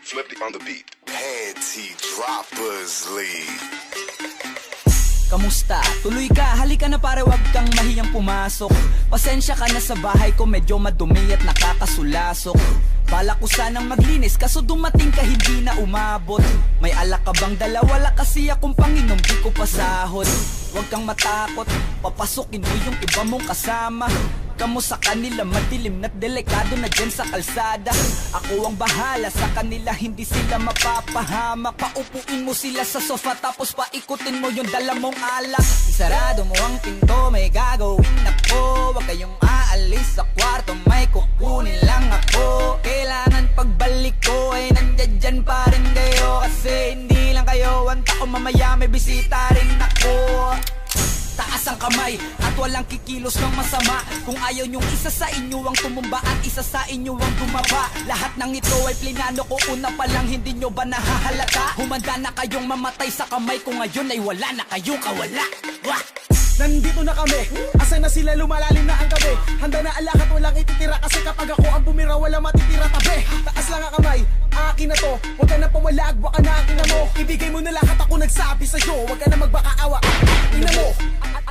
Flip on the beat. Panty Droppers League. Kamusta? Tuloy ka, halika na pare, wag kang mahiyang pumasok. Pasensya ka na sa bahay ko, medyo madumi at nakakasulasok. Bala ko sanang maglinis, kaso dumating ka hindi na umabot. May alak ka bang dala? Wala kasi akong panginom, di ko pasahod. Wag kang matakot, papasukin mo yung iba mong kasama. Kamo sa kanila, madilim na't delikado na dyan sa kalsada. Ako ang bahala sa kanila, hindi sila mapapahamak. Paupuin mo sila sa sofa, tapos paikutin mo yung dala mong alak. Sarado mo ang pinto, may gagawin ako. Huwag kayong aalis sa kwarto, may kukunin lang ako. Kailangan pagbalik ko ay nandyan dyan pa rin kayo. Kasi hindi lang kayo ang tao, mamaya may bisita rin ako. Taas ang kamay at walang kikilos ng masama. Kung ayaw nyong isa sa inyo ang tumumba at isa sa inyo ang tumaba. Lahat ng ito ay plinano ko, una pa lang, hindi nyo ba nahahalata? Humanda na kayong mamatay sa kamay ko, ngayon ay wala na kayong kawala. Wah! Nandito na kami, asa na sila, lumalalim na ang gabi. Handa na ang lahat, walang ititira. Kasi kapag ako ang bumira, wala matitira tabi. Taas lang ang kamay, akin na to. Huwag ka na pumalag, baka na akin na mo. Ibigay mo na lahat, ako nagsabi sa'yo. Huwag ka na magbakaawa, ina mo.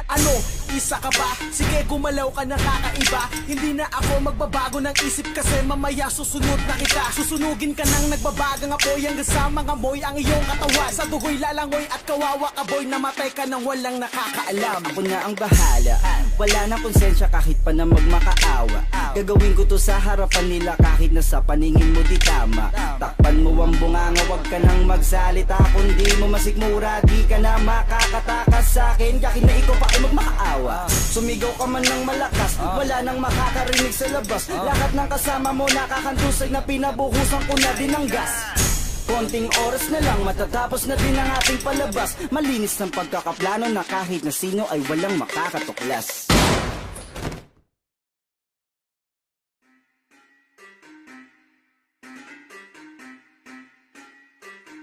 Ano, isa ka ba? Sige, gumalaw ka na kakaiba. Hindi na ako magbabago ng isip, kasi mamaya susunod na kita. Susunugin ka ng nagbabagang apoy, hanggang sa mga moy ang iyong katawan. Sa dugoy lalangoy at kawawa ka boy, namatay ka nang walang nakakaalam. Ako na ang bahala, wala nang konsensya kahit pa na magmakaawa. Gagawin ko to sa harapan nila kahit na sa paningin mo di tama. Takpan mo ang bunganga, wag ka nang magsalita. Kung di mo masikmura, di ka na makakatakas sa akin. Kahit na ikaw pa ay magmakaawa. Sumigaw ka man ng malakas, wala nang makakarinig sa labas. Lahat ng kasama mo nakakantusay na pinabuhusan ko na din ng gas. Konting oras na lang, matatapos na din ang ating palabas. Malinis ng pagkakaplano na kahit na sino ay walang makakatuklas.